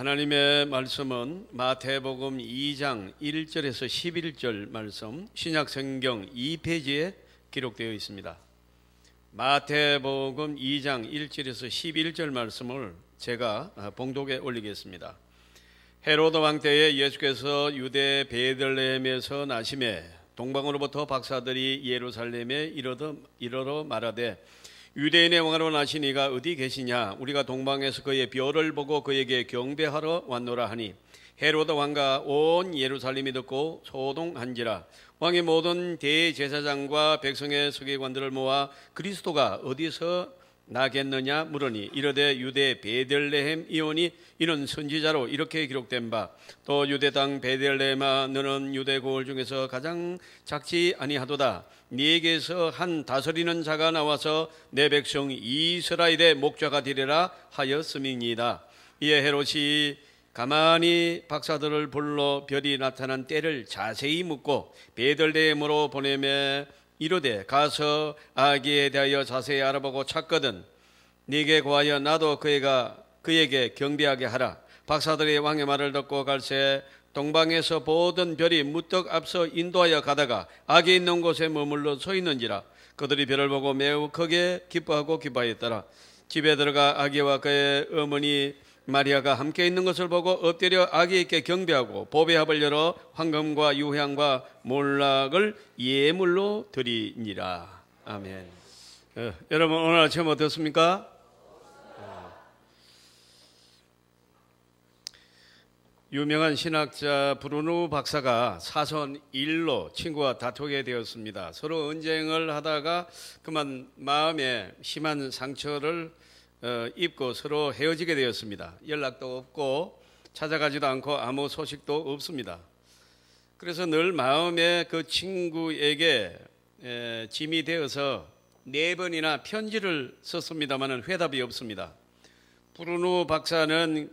하나님의 말씀은 마태복음 2장 1절에서 11절 말씀, 신약성경 2페이지에 기록되어 있습니다. 마태복음 2장 1절에서 11절 말씀을 제가 봉독에 올리겠습니다. 헤로드 왕 때에 예수께서 유대 베들레헴에서 나심에 동방으로부터 박사들이 예루살렘에 이르러 말하되 유대인의 왕으로 나신 이가 어디 계시냐? 우리가 동방에서 그의 별을 보고 그에게 경배하러 왔노라 하니 헤로드 왕과 온 예루살렘이 듣고 소동한지라. 왕이 모든 대제사장과 백성의 서기관들을 모아 그리스도가 어디서 나겠느냐 물으니 이르되 유대 베들레헴 이오니 이는 선지자로 이렇게 기록된 바 또 유대 땅 베들레헴아 너는 유대 고을 중에서 가장 작지 아니하도다. 네게서 한 다스리는 자가 나와서 내 백성 이스라엘의 목자가 되리라 하였음이니이다. 이에 헤롯이 가만히 박사들을 불러 별이 나타난 때를 자세히 묻고 베들레헴으로 보내매 이르되 가서 아기에 대하여 자세히 알아보고 찾거든 네게 구하여 나도 그에게 경배하게 하라. 박사들이 왕의 말을 듣고 갈새 동방에서 보던 별이 무떡 앞서 인도하여 가다가 아기 있는 곳에 머물러 서 있는지라. 그들이 별을 보고 매우 크게 기뻐하고 기뻐하였더라. 집에 들어가 아기와 그의 어머니 마리아가 함께 있는 것을 보고 엎드려 아기에게 경배하고 보배합을 열어 황금과 유향과 몰락을 예물로 드리니라. 아멘. 여러분 오늘 아침 어떻습니까? 유명한 신학자 브루노 박사가 사선 일로 친구와 다투게 되었습니다. 서로 언쟁을 하다가 그만 마음에 심한 상처를 입고 서로 헤어지게 되었습니다. 연락도 없고 찾아가지도 않고 아무 소식도 없습니다. 그래서 늘 마음에 그 친구에게 짐이 되어서 4번이나 편지를 썼습니다만 회답이 없습니다. 브루노 박사는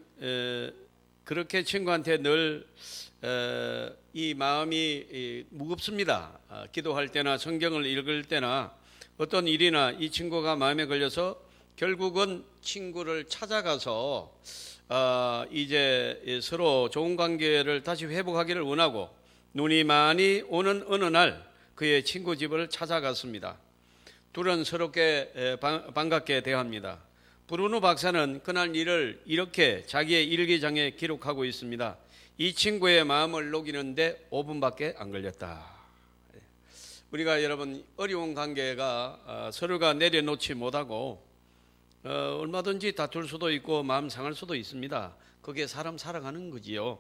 그렇게 친구한테 늘 이 마음이 무겁습니다. 기도할 때나 성경을 읽을 때나 어떤 일이나 이 친구가 마음에 걸려서 결국은 친구를 찾아가서 이제 서로 좋은 관계를 다시 회복하기를 원하고 눈이 많이 오는 어느 날 그의 친구 집을 찾아갔습니다. 둘은 서럽게 반갑게 대합니다. 브루노 박사는 그날 일을 이렇게 자기의 일기장에 기록하고 있습니다. 이 친구의 마음을 녹이는데 5분밖에 안 걸렸다. 우리가 여러분 어려운 관계가 서로가 내려놓지 못하고 얼마든지 다툴 수도 있고 마음 상할 수도 있습니다. 그게 사람 살아가는 거지요.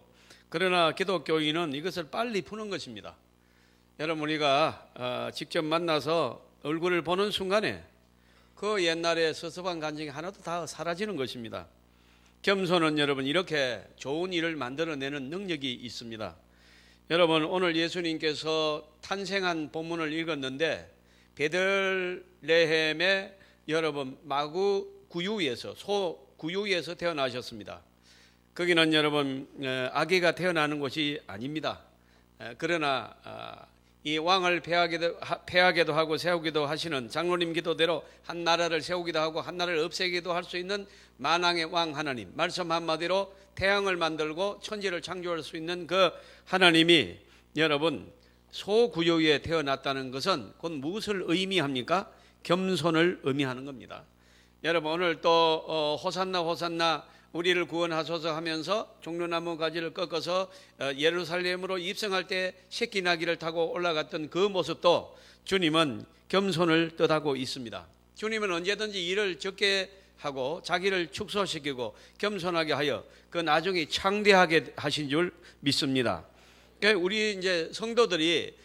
그러나 기독교인은 이것을 빨리 푸는 것입니다. 여러분 우리가 직접 만나서 얼굴을 보는 순간에 그 옛날에 섭섭한 감정이 하나도 다 사라지는 것입니다. 겸손은 여러분 이렇게 좋은 일을 만들어내는 능력이 있습니다. 여러분 오늘 예수님께서 탄생한 본문을 읽었는데 베들레헴의 여러분 마구 구유에서 소 구유에서 태어나셨습니다. 거기는 여러분 아기가 태어나는 곳이 아닙니다. 그러나 이 왕을 폐하게도 하고 세우기도 하시는 장로님 기도대로 한 나라를 세우기도 하고 한 나라를 없애기도 할 수 있는 만왕의 왕 하나님, 말씀 한마디로 태양을 만들고 천지를 창조할 수 있는 그 하나님이 여러분 소구유에 태어났다는 것은 곧 무엇을 의미합니까? 겸손을 의미하는 겁니다. 여러분 오늘 또 호산나 호산나 우리를 구원하소서 하면서 종려나무 가지를 꺾어서 예루살렘으로 입성할 때 새끼 나귀를 타고 올라갔던 그 모습도 주님은 겸손을 뜻하고 있습니다. 주님은 언제든지 일을 적게 하고 자기를 축소시키고 겸손하게 하여 그 나중에 창대하게 하신 줄 믿습니다. 그러니까 우리 이제 성도들이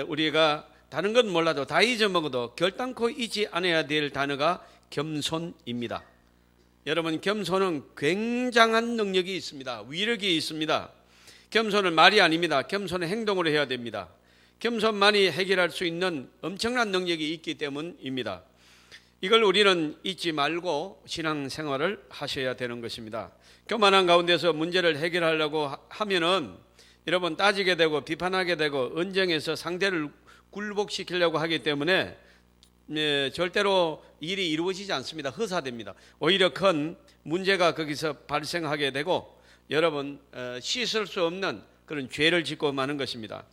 우리가 다른 건 몰라도 다 잊어먹어도 결단코 잊지 않아야 될 단어가 겸손입니다. 여러분 겸손은 굉장한 능력이 있습니다. 위력이 있습니다. 겸손은 말이 아닙니다. 겸손은 행동으로 해야 됩니다. 겸손만이 해결할 수 있는 엄청난 능력이 있기 때문입니다. 이걸 우리는 잊지 말고 신앙생활을 하셔야 되는 것입니다. 교만한 가운데서 문제를 해결하려고 하면은 여러분 따지게 되고 비판하게 되고 언쟁에서 상대를 굴복시키려고 하기 때문에 절대로 일이 이루어지지 않습니다. 허사됩니다. 오히려 큰 문제가 거기서 발생하게 되고 여러분 씻을 수 없는 그런 죄를 짓고 마는 것입니다.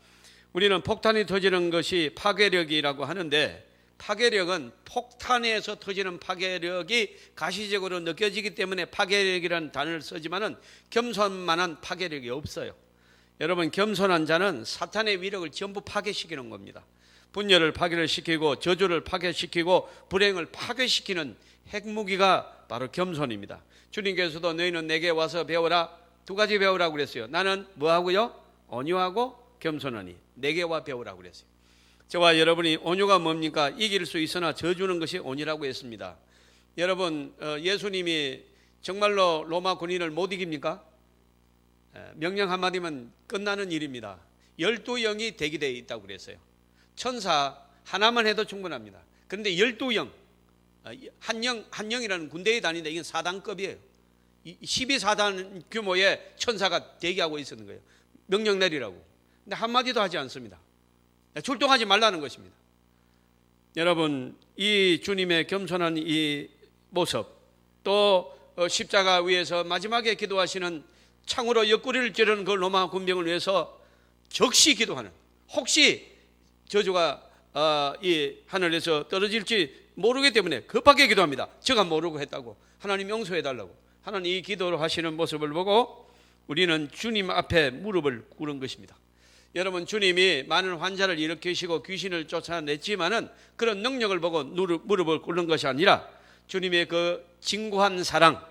우리는 폭탄이 터지는 것이 파괴력이라고 하는데, 파괴력은 폭탄에서 터지는 파괴력이 가시적으로 느껴지기 때문에 파괴력이라는 단어를 쓰지만은 겸손만한 파괴력이 없어요. 여러분, 겸손한 자는 사탄의 위력을 전부 파괴시키는 겁니다. 분열을 파괴시키고 저주를 파괴시키고 불행을 파괴시키는 핵무기가 바로 겸손입니다. 주님께서도 너희는 내게 와서 배워라, 두 가지 배우라고 그랬어요. 나는 뭐하고요? 온유하고 겸손하니 내게 와 배우라고 그랬어요. 저와 여러분이 온유가 뭡니까? 이길 수 있으나 져주는 것이 온유라고 했습니다. 여러분, 예수님이 정말로 로마 군인을 못 이깁니까? 명령 한마디면 끝나는 일입니다. 12영이 대기되어 있다고 그랬어요. 천사 하나만 해도 충분합니다. 그런데 12영, 한 영이라는 군대에 다니는데 이건 사단급이에요. 12사단 규모의 천사가 대기하고 있었는 거예요. 명령 내리라고. 근데 한마디도 하지 않습니다. 출동하지 말라는 것입니다. 여러분, 이 주님의 겸손한 이 모습, 또 십자가 위에서 마지막에 기도하시는 창으로 옆구리를 찌르는 그 로마 군병을 위해서 적시 기도하는, 혹시 저주가 이 하늘에서 떨어질지 모르기 때문에 급하게 기도합니다. 제가 모르고 했다고, 하나님 용서해달라고. 하나님 이 기도를 하시는 모습을 보고 우리는 주님 앞에 무릎을 꿇은 것입니다. 여러분, 주님이 많은 환자를 일으키시고 귀신을 쫓아냈지만은 그런 능력을 보고 무릎을 꿇는 것이 아니라 주님의 그 진고한 사랑,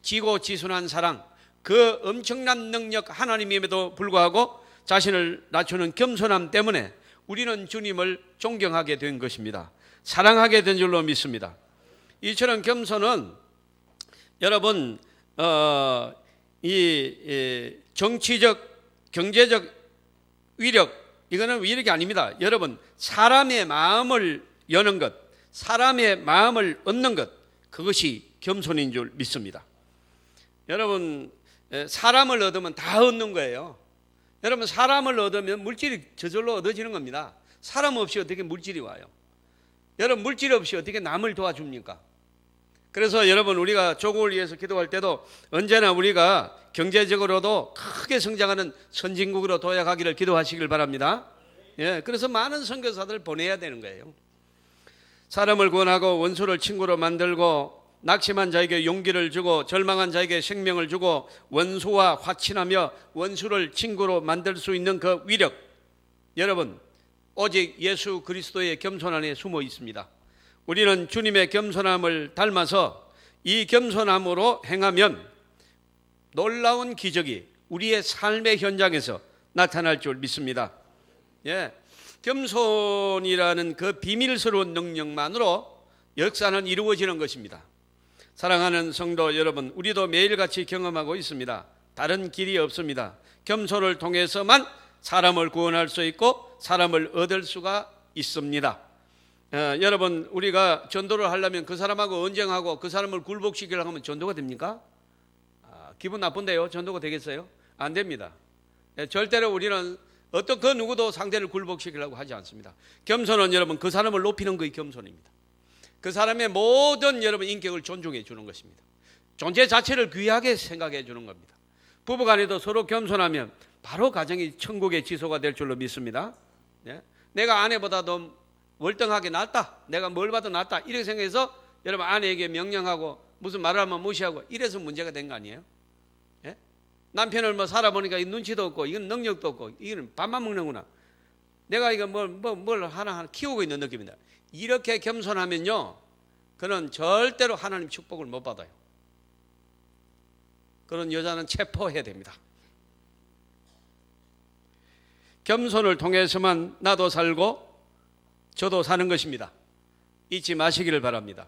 지고지순한 사랑, 그 엄청난 능력 하나님임에도 불구하고 자신을 낮추는 겸손함 때문에 우리는 주님을 존경하게 된 것입니다. 사랑하게 된 줄로 믿습니다. 이처럼 겸손은 여러분 이 정치적, 경제적 위력, 이거는 위력이 아닙니다. 여러분, 사람의 마음을 여는 것, 사람의 마음을 얻는 것, 그것이 겸손인 줄 믿습니다. 여러분, 사람을 얻으면 다 얻는 거예요. 여러분, 사람을 얻으면 물질이 저절로 얻어지는 겁니다. 사람 없이 어떻게 물질이 와요? 여러분, 물질 없이 어떻게 남을 도와줍니까? 그래서 여러분, 우리가 조국을 위해서 기도할 때도 언제나 우리가 경제적으로도 크게 성장하는 선진국으로 도약하기를 기도하시길 바랍니다. 예, 그래서 많은 선교사들 보내야 되는 거예요. 사람을 구원하고 원수를 친구로 만들고 낙심한 자에게 용기를 주고 절망한 자에게 생명을 주고 원수와 화친하며 원수를 친구로 만들 수 있는 그 위력, 여러분, 오직 예수 그리스도의 겸손 안에 숨어 있습니다. 우리는 주님의 겸손함을 닮아서 이 겸손함으로 행하면 놀라운 기적이 우리의 삶의 현장에서 나타날 줄 믿습니다. 예, 겸손이라는 그 비밀스러운 능력만으로 역사는 이루어지는 것입니다. 사랑하는 성도 여러분, 우리도 매일같이 경험하고 있습니다. 다른 길이 없습니다. 겸손을 통해서만 사람을 구원할 수 있고 사람을 얻을 수가 있습니다. 여러분, 우리가 전도를 하려면 그 사람하고 언쟁하고 그 사람을 굴복시키려고 하면 전도가 됩니까? 기분 나쁜데요? 전도가 되겠어요? 안 됩니다. 절대로 우리는 어떤 그 누구도 상대를 굴복시키려고 하지 않습니다. 겸손은 여러분, 그 사람을 높이는 것이 겸손입니다. 그 사람의 모든 여러분 인격을 존중해 주는 것입니다. 존재 자체를 귀하게 생각해 주는 겁니다. 부부간에도 서로 겸손하면 바로 가정이 천국의 지소가 될 줄로 믿습니다. 내가 아내보다도 월등하게 낫다, 내가 뭘 봐도 낫다, 이렇게 생각해서 여러분 아내에게 명령하고 무슨 말을 하면 무시하고 이래서 문제가 된 거 아니에요? 예? 남편을 뭐 살아보니까 눈치도 없고 이건 능력도 없고 이건 밥만 먹는구나, 내가 이거 뭘 하나 키우고 있는 느낌이다. 이렇게 겸손하면요, 그는 절대로 하나님 축복을 못 받아요. 그런 여자는 체포해야 됩니다. 겸손을 통해서만 나도 살고 저도 사는 것입니다. 잊지 마시기를 바랍니다.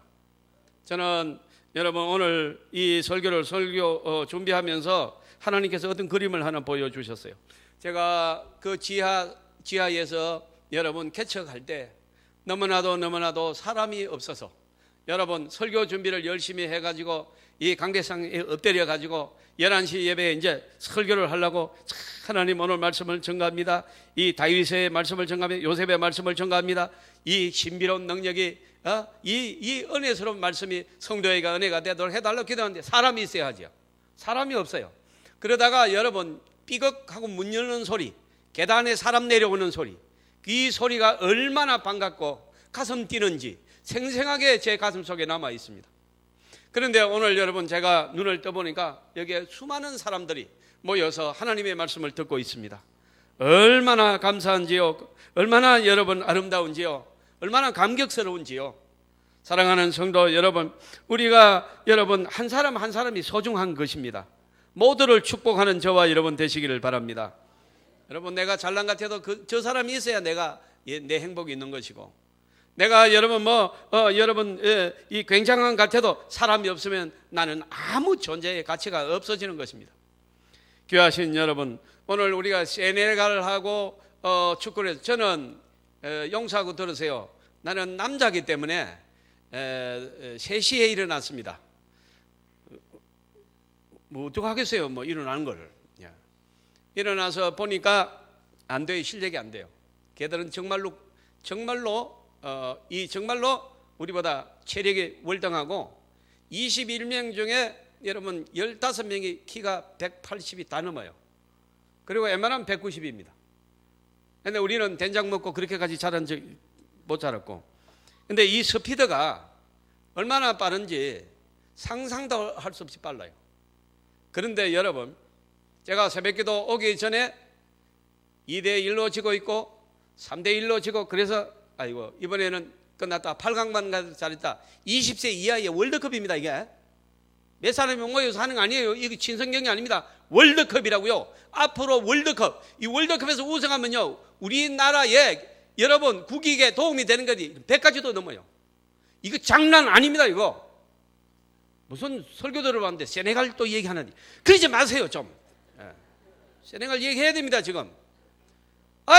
저는 여러분 오늘 이 설교 준비하면서 하나님께서 어떤 그림을 하나 보여주셨어요. 제가 그 지하에서 여러분 개척할 때 너무나도 사람이 없어서 여러분 설교 준비를 열심히 해가지고 이 강대상에 엎드려 가지고 11시 예배에 이제 설교를 하려고 하나님 오늘 말씀을 전가합니다. 이 다윗의 말씀을 전가합니다. 요셉의 말씀을 전가합니다. 이 신비로운 능력이 이 은혜스러운 말씀이 성도에게 은혜가 되도록 해달라고 기도하는데 사람이 있어야 하죠. 사람이 없어요. 그러다가 여러분 삐걱하고 문 열는 소리, 계단에 사람 내려오는 소리, 이 소리가 얼마나 반갑고 가슴 뛰는지 생생하게 제 가슴 속에 남아 있습니다. 그런데 오늘 여러분 제가 눈을 떠보니까 여기에 수많은 사람들이 모여서 하나님의 말씀을 듣고 있습니다. 얼마나 감사한지요, 얼마나 여러분 아름다운지요, 얼마나 감격스러운지요. 사랑하는 성도 여러분, 우리가 여러분 한 사람 한 사람이 소중한 것입니다. 모두를 축복하는 저와 여러분 되시기를 바랍니다. 여러분, 내가 잘난 것 같아도 저 사람이 있어야 내가 내 행복이 있는 것이고, 내가 여러분 여러분 이 굉장한 것 같아도 사람이 없으면 나는 아무 존재의 가치가 없어지는 것입니다. 귀하신 여러분, 오늘 우리가 세네갈을 하고 축구를 해서 저는 용서하고 들으세요. 나는 남자이기 때문에 3시에 일어났습니다. 뭐 어떡하겠어요, 뭐 일어나는 걸. 일어나서 보니까 안 돼요. 실력이 안 돼요. 걔들은 정말로 우리보다 체력이 월등하고 21명 중에 여러분 15명이 키가 180이 다 넘어요. 그리고 웬만하면 190입니다. 근데 우리는 된장 먹고 그렇게까지 못 자랐고, 근데 이 스피드가 얼마나 빠른지 상상도 할 수 없이 빨라요. 그런데 여러분, 제가 새벽기도 오기 전에 2대1로 지고 있고 3대1로 지고, 그래서 아이고 이번에는 끝났다, 8강만 가서 잘했다. 20세 이하의 월드컵입니다. 이게 몇 사람이 모여서 하는 거 아니에요. 이게 친선경이 아닙니다. 월드컵이라고요. 앞으로 월드컵, 이 월드컵에서 우승하면요 우리나라에 여러분 국익에 도움이 되는 것이 100가지도 넘어요. 이거 장난 아닙니다. 이거 무슨 설교 들어봤는데 세네갈 또 얘기하느니 그러지 마세요. 좀 세네갈 얘기해야 됩니다. 지금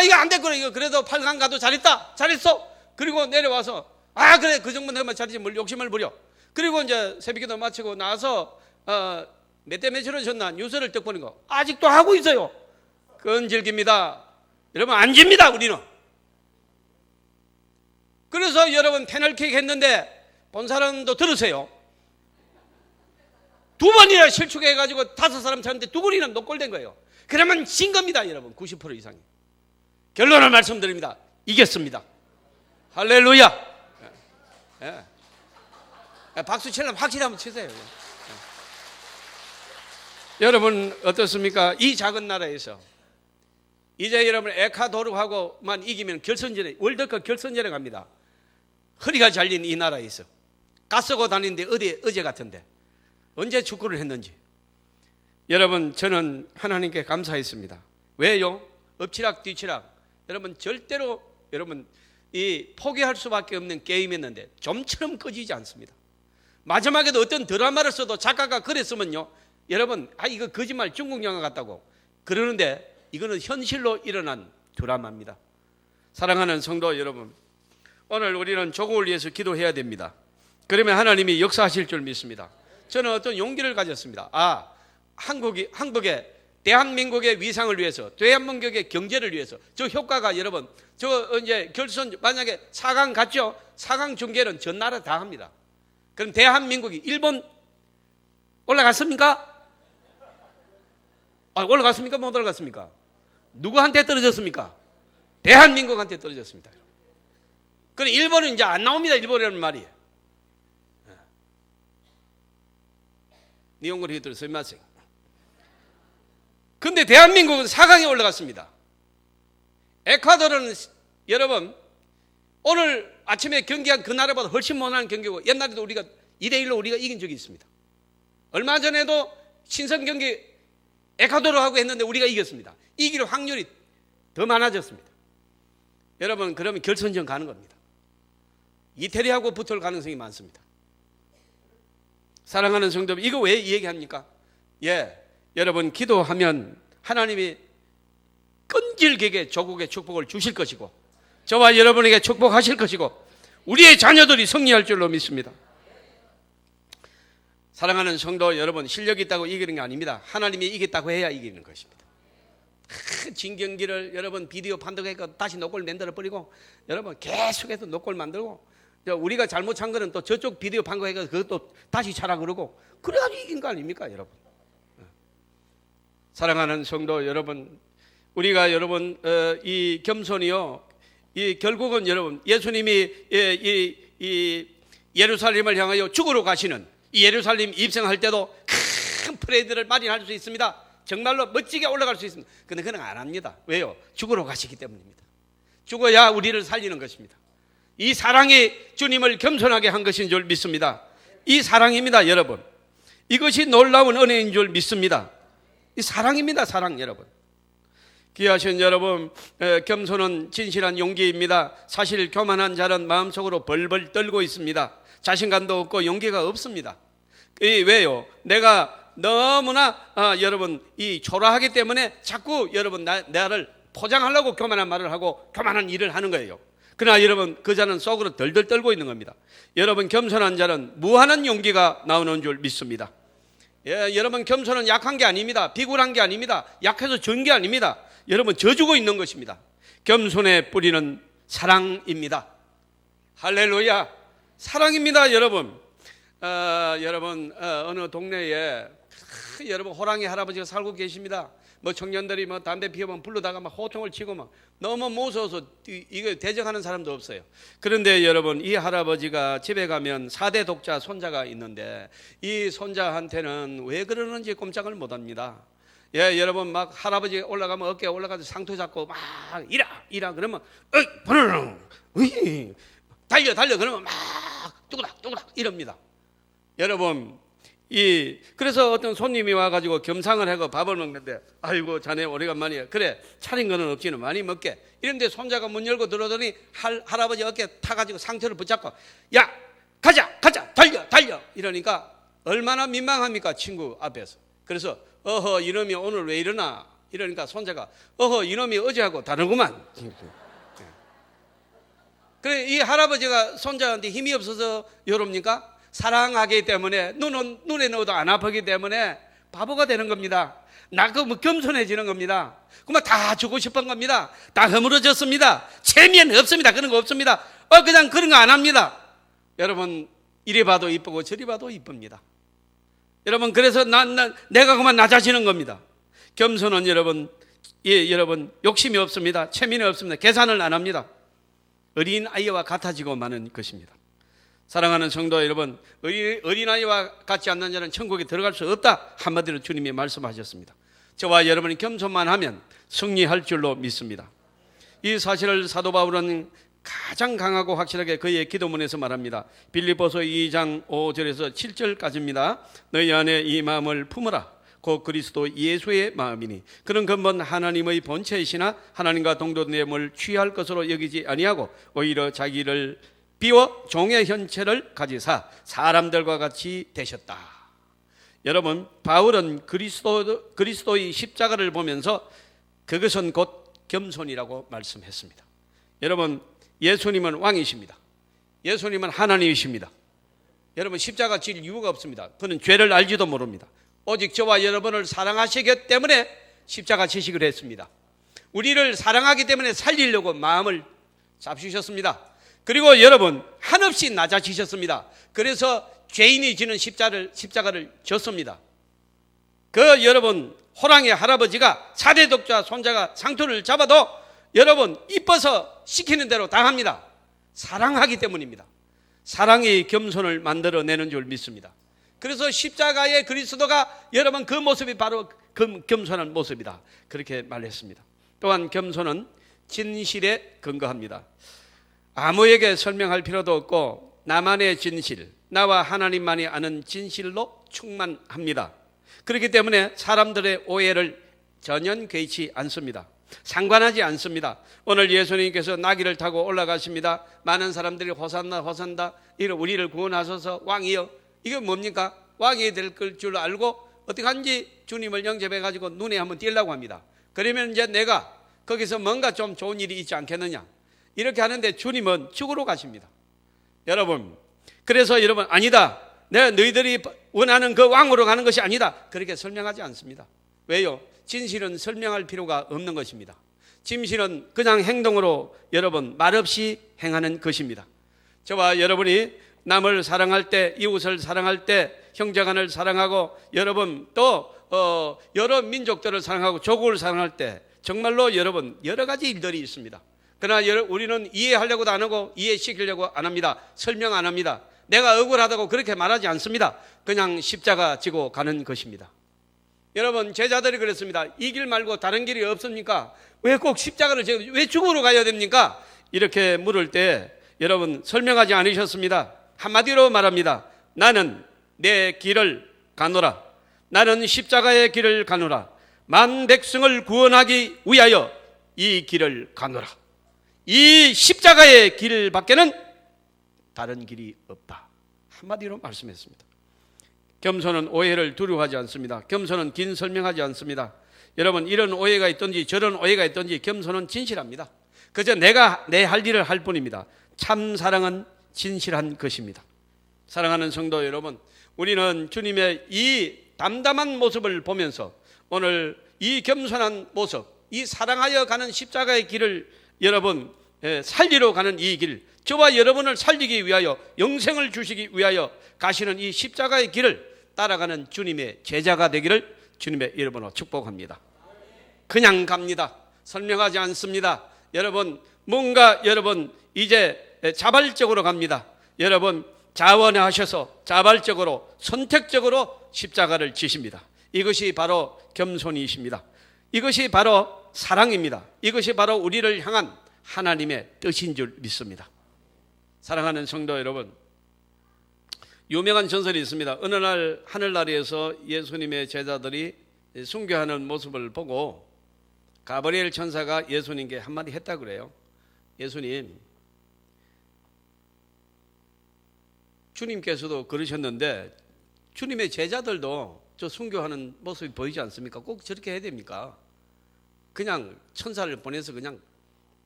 이거 안 됐구나. 이거 그래도 8강 가도 잘했어. 그리고 내려와서 그래 그 정도는 하면 잘했지 뭘 욕심을 부려. 그리고 이제 새벽기도 마치고 나서 몇 대 몇으로 졌나 뉴스를 딱 보는 거 아직도 하고 있어요. 끈질깁니다. 여러분 안 집니다. 우리는. 그래서 여러분 페널킥 했는데 본 사람도 들으세요. 2번이나 실축해가지고 5사람 쳤는데 2골이나 노골된 거예요. 그러면 진 겁니다. 여러분 90% 이상이. 결론을 말씀드립니다. 이겼습니다. 할렐루야. 박수 치려면 확실히 한번 치세요. 여러분 어떻습니까? 이 작은 나라에서 이제 여러분 에콰도르하고만 이기면 결선전에, 월드컵 결선전에 갑니다. 허리가 잘린 이 나라에서 가쓰고 다니는데 어제 같은데 언제 축구를 했는지. 여러분 저는 하나님께 감사했습니다. 왜요? 엎치락 뒤치락 여러분 절대로 여러분 이 포기할 수밖에 없는 게임이었는데 좀처럼 꺼지지 않습니다. 마지막에도 어떤 드라마를 써도 작가가 그랬으면요 여러분 이거 거짓말 중국 영화 같다고 그러는데 이거는 현실로 일어난 드라마입니다. 사랑하는 성도 여러분, 오늘 우리는 조국을 위해서 기도해야 됩니다. 그러면 하나님이 역사하실 줄 믿습니다. 저는 어떤 용기를 가졌습니다. 한국의 대한민국의 위상을 위해서, 대한민국의 경제를 위해서, 저 효과가 여러분, 이제 결선 만약에 4강 갔죠? 4강 중계는 전 나라 다 합니다. 그럼 대한민국이 일본 올라갔습니까? 올라갔습니까? 못 올라갔습니까? 누구한테 떨어졌습니까? 대한민국한테 떨어졌습니다. 그럼 일본은 이제 안 나옵니다. 일본이라는 말이. 니온고를 히트를 마세요. 근데 대한민국은 4강에 올라갔습니다. 에콰도르는 여러분 오늘 아침에 경기한 그 나라보다 훨씬 못하는 경기고, 옛날에도 우리가 2대1로 우리가 이긴 적이 있습니다. 얼마 전에도 친선 경기 에콰도르하고 했는데 우리가 이겼습니다. 이길 확률이 더 많아졌습니다. 여러분 그러면 결선전 가는 겁니다. 이태리하고 붙을 가능성이 많습니다. 사랑하는 성도 여러분, 이거 왜 이 얘기합니까? 여러분 기도하면 하나님이 끈질기게 조국의 축복을 주실 것이고 저와 여러분에게 축복하실 것이고 우리의 자녀들이 승리할 줄로 믿습니다. 사랑하는 성도 여러분, 실력이 있다고 이기는 게 아닙니다. 하나님이 이겼다고 해야 이기는 것입니다. 진 경기를 여러분 비디오 판독해서 다시 노골 만들어 버리고 여러분 계속해서 노골 만들고, 우리가 잘못한 거는 또 저쪽 비디오 판독해서 그것도 다시 차라 그러고 그래가지고 이긴 거 아닙니까 여러분? 사랑하는 성도 여러분, 우리가 여러분 이 겸손이요, 이 결국은 여러분 예수님이 이 예루살렘을 향하여 죽으러 가시는 이 예루살렘 입성할 때도 큰 프레이드를 마련할 수 있습니다. 정말로 멋지게 올라갈 수 있습니다. 그런데 그는 안 합니다. 왜요? 죽으러 가시기 때문입니다. 죽어야 우리를 살리는 것입니다. 이 사랑이 주님을 겸손하게 한 것인 줄 믿습니다. 이 사랑입니다, 여러분. 이것이 놀라운 은혜인 줄 믿습니다. 이 사랑입니다, 사랑. 여러분, 귀하신 여러분, 겸손은 진실한 용기입니다. 사실 교만한 자는 마음속으로 벌벌 떨고 있습니다. 자신감도 없고 용기가 없습니다. 왜요? 내가 너무나 여러분 이 초라하기 때문에 자꾸 여러분 나를 포장하려고 교만한 말을 하고 교만한 일을 하는 거예요. 그러나 여러분 그 자는 속으로 덜덜 떨고 있는 겁니다. 여러분 겸손한 자는 무한한 용기가 나오는 줄 믿습니다. 여러분 겸손은 약한 게 아닙니다. 비굴한 게 아닙니다. 약해서 전 게 아닙니다. 여러분 져주고 있는 것입니다. 겸손의 뿌리는 사랑입니다. 할렐루야, 사랑입니다. 여러분 여러분 어느 동네에 여러분 호랑이 할아버지가 살고 계십니다. 뭐 청년들이 뭐 담배 피우면 불러다가 막 호통을 치고 막 너무 무서워서 이거 대적하는 사람도 없어요. 그런데 여러분 이 할아버지가 집에 가면 4대 독자 손자가 있는데 이 손자한테는 왜 그러는지 꼼짝을 못합니다. 여러분 막 할아버지 올라가면 어깨에 올라가서 상투 잡고 막 이라 그러면 달려 그러면 막 뚜그닥 이럽니다. 여러분 그래서 어떤 손님이 와가지고 겸상을 하고 밥을 먹는데, 아이고 자네 오래간만이야. 그래 차린 거는 없지는 많이 먹게. 이런데 손자가 문 열고 들어오더니 할아버지 어깨 타가지고 상처를 붙잡고 야 가자 달려 이러니까 얼마나 민망합니까, 친구 앞에서. 그래서 어허 이놈이 오늘 왜 이러나 이러니까 손자가 어허 이놈이 어제하고 다르구만. 그래 이 할아버지가 손자한테 힘이 없어서 이럽니까? 사랑하기 때문에 눈에 넣어도 안 아프기 때문에 바보가 되는 겁니다. 겸손해지는 겁니다. 그만 다 주고 싶은 겁니다. 다 허물어졌습니다. 체면 없습니다. 그런 거 없습니다. 그냥 그런 거 안 합니다. 여러분 이리 봐도 이쁘고 저리 봐도 이쁩니다. 여러분 그래서 내가 그만 낮아지는 겁니다. 겸손은 여러분 여러분 욕심이 없습니다. 체면이 없습니다. 계산을 안 합니다. 어린 아이와 같아지고 마는 것입니다. 사랑하는 성도 여러분, 어린아이와 같지 않는 자는 천국에 들어갈 수 없다. 한마디로 주님이 말씀하셨습니다. 저와 여러분이 겸손만 하면 승리할 줄로 믿습니다. 이 사실을 사도 바울은 가장 강하고 확실하게 그의 기도문에서 말합니다. 빌립보서 2장 5절에서 7절까지입니다. 너희 안에 이 마음을 품으라. 곧 그리스도 예수의 마음이니 그런 근본 하나님의 본체이시나 하나님과 동등됨을 취할 것으로 여기지 아니하고 오히려 자기를 비워 종의 현체를 가지사 사람들과 같이 되셨다. 여러분 바울은 그리스도의 십자가를 보면서 그것은 곧 겸손이라고 말씀했습니다. 여러분 예수님은 왕이십니다. 예수님은 하나님이십니다. 여러분 십자가 질 이유가 없습니다. 그는 죄를 알지도 모릅니다. 오직 저와 여러분을 사랑하시기 때문에 십자가 지식을 했습니다. 우리를 사랑하기 때문에 살리려고 마음을 잡수셨습니다. 그리고 여러분 한없이 낮아지셨습니다. 그래서 죄인이 지는 십자가를 졌습니다. 여러분 호랑이 할아버지가 4대 독자 손자가 상투를 잡아도 여러분 이뻐서 시키는 대로 다 합니다. 사랑하기 때문입니다. 사랑이 겸손을 만들어내는 줄 믿습니다. 그래서 십자가의 그리스도가 여러분 그 모습이 바로 겸손한 모습이다. 그렇게 말했습니다. 또한 겸손은 진실에 근거합니다. 아무에게 설명할 필요도 없고 나만의 진실, 나와 하나님만이 아는 진실로 충만합니다. 그렇기 때문에 사람들의 오해를 전혀 개의치 않습니다. 상관하지 않습니다. 오늘 예수님께서 나귀를 타고 올라가십니다. 많은 사람들이 호산나 우리를 구원하소서 왕이여. 이게 뭡니까? 왕이 될 줄 알고 어떻게 하는지 주님을 영접해 가지고 눈에 한번 띄려고 합니다. 그러면 이제 내가 거기서 뭔가 좀 좋은 일이 있지 않겠느냐 이렇게 하는데 주님은 죽으러 가십니다. 여러분 그래서 여러분 아니다, 내가 너희들이 원하는 그 왕으로 가는 것이 아니다 그렇게 설명하지 않습니다. 왜요? 진실은 설명할 필요가 없는 것입니다. 진실은 그냥 행동으로 여러분 말없이 행하는 것입니다. 저와 여러분이 남을 사랑할 때, 이웃을 사랑할 때, 형제간을 사랑하고 여러분 또 여러 민족들을 사랑하고 조국을 사랑할 때 정말로 여러분 여러 가지 일들이 있습니다. 그러나 우리는 이해하려고도 안 하고 이해시키려고 안 합니다. 설명 안 합니다. 내가 억울하다고 그렇게 말하지 않습니다. 그냥 십자가 지고 가는 것입니다. 여러분 제자들이 그랬습니다. 이 길 말고 다른 길이 없습니까? 왜 꼭 십자가를 지고 왜 죽으러 가야 됩니까? 이렇게 물을 때 여러분 설명하지 않으셨습니다. 한마디로 말합니다. 나는 내 길을 가노라. 나는 십자가의 길을 가노라. 만 백성을 구원하기 위하여 이 길을 가노라. 이 십자가의 길 밖에는 다른 길이 없다. 한마디로 말씀했습니다. 겸손은 오해를 두려워하지 않습니다. 겸손은 긴 설명하지 않습니다. 여러분 이런 오해가 있든지 저런 오해가 있든지 겸손은 진실합니다. 그저 내가 내 할 일을 할 뿐입니다. 참 사랑은 진실한 것입니다. 사랑하는 성도 여러분, 우리는 주님의 이 담담한 모습을 보면서 오늘 이 겸손한 모습, 이 사랑하여 가는 십자가의 길을 여러분 살리러 가는 이 길, 저와 여러분을 살리기 위하여 영생을 주시기 위하여 가시는 이 십자가의 길을 따라가는 주님의 제자가 되기를 주님의 이름으로 축복합니다. 그냥 갑니다. 설명하지 않습니다. 여러분 뭔가 여러분 이제 자발적으로 갑니다. 여러분 자원하셔서 자발적으로 선택적으로 십자가를 지십니다. 이것이 바로 겸손이십니다. 이것이 바로 사랑입니다. 이것이 바로 우리를 향한 하나님의 뜻인 줄 믿습니다. 사랑하는 성도 여러분, 유명한 전설이 있습니다. 어느 날 하늘나라에서 예수님의 제자들이 순교하는 모습을 보고 가브리엘 천사가 예수님께 한마디 했다 그래요. 예수님, 주님께서도 그러셨는데 주님의 제자들도 저 순교하는 모습이 보이지 않습니까? 꼭 저렇게 해야 됩니까? 그냥 천사를 보내서 그냥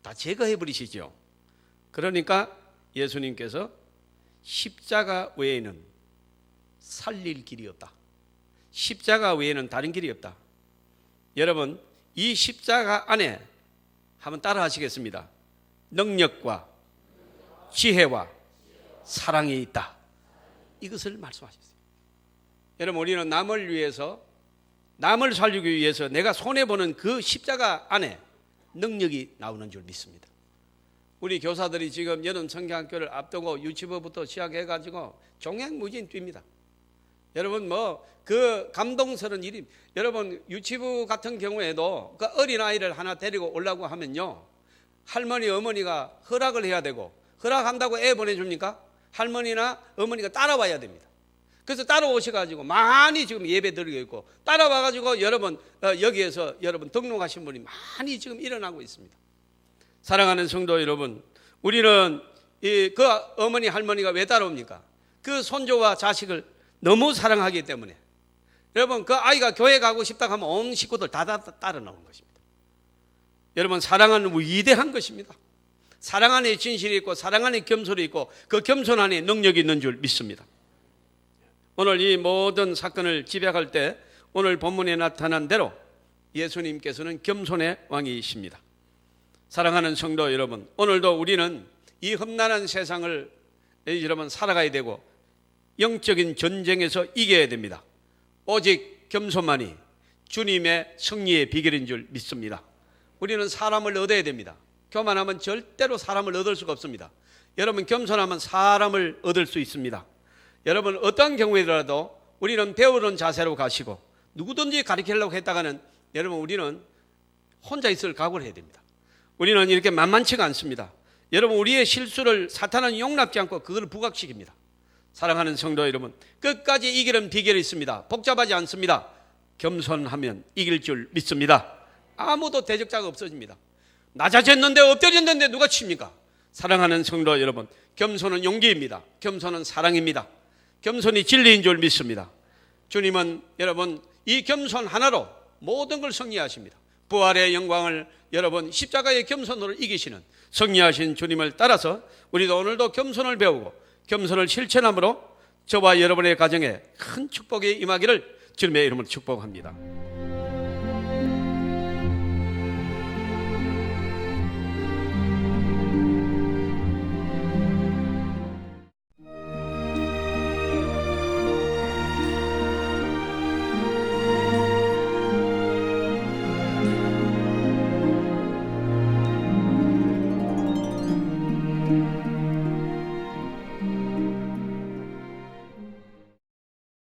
다 제거해 버리시죠. 그러니까 예수님께서 십자가 외에는 살릴 길이 없다. 십자가 외에는 다른 길이 없다. 여러분 이 십자가 안에 한번 따라 하시겠습니다. 능력과 지혜와 사랑이 있다. 이것을 말씀하셨어요. 여러분 우리는 남을 위해서, 남을 살리기 위해서 내가 손해보는 그 십자가 안에 능력이 나오는 줄 믿습니다. 우리 교사들이 지금 여름 성경학교를 앞두고 유치부부터 시작해가지고 종횡무진 뜁니다. 여러분 그 감동스러운 일이, 여러분 유치부 같은 경우에도 그 어린아이를 하나 데리고 오려고 하면요, 할머니 어머니가 허락을 해야 되고, 허락한다고 애 보내줍니까? 할머니나 어머니가 따라와야 됩니다. 그래서 따라오셔가지고 많이 지금 예배 드리고 있고, 따라와가지고 여러분 여기에서 여러분 등록하신 분이 많이 지금 일어나고 있습니다. 사랑하는 성도 여러분, 우리는 그 어머니 할머니가 왜 따라옵니까? 그 손주와 자식을 너무 사랑하기 때문에. 여러분 그 아이가 교회 가고 싶다 하면 온 식구들 다 따라 나오는 것입니다. 여러분 사랑은 위대한 것입니다. 사랑 안에 진실이 있고 사랑 안에 겸손이 있고 그 겸손 안에 능력이 있는 줄 믿습니다. 오늘 이 모든 사건을 집약할 때 오늘 본문에 나타난 대로 예수님께서는 겸손의 왕이십니다. 사랑하는 성도 여러분, 오늘도 우리는 이 험난한 세상을 여러분 살아가야 되고 영적인 전쟁에서 이겨야 됩니다. 오직 겸손만이 주님의 승리의 비결인 줄 믿습니다. 우리는 사람을 얻어야 됩니다. 교만하면 절대로 사람을 얻을 수가 없습니다. 여러분 겸손하면 사람을 얻을 수 있습니다. 여러분 어떤 경우에라도 우리는 배우는 자세로 가시고 누구든지 가르치려고 했다가는 여러분 우리는 혼자 있을 각오를 해야 됩니다. 우리는 이렇게 만만치가 않습니다. 여러분 우리의 실수를 사탄은 용납지 않고 그걸 부각시킵니다. 사랑하는 성도 여러분, 끝까지 이기는 비결이 있습니다. 복잡하지 않습니다. 겸손하면 이길 줄 믿습니다. 아무도 대적자가 없어집니다. 낮아졌는데 엎드렸는데 누가 칩니까? 사랑하는 성도 여러분, 겸손은 용기입니다. 겸손은 사랑입니다. 겸손이 진리인 줄 믿습니다. 주님은 여러분 이 겸손 하나로 모든 걸 승리하십니다. 부활의 영광을 여러분 십자가의 겸손으로 이기시는 승리하신 주님을 따라서 우리도 오늘도 겸손을 배우고 겸손을 실천함으로 저와 여러분의 가정에 큰 축복이 임하기를 주님의 이름으로 축복합니다.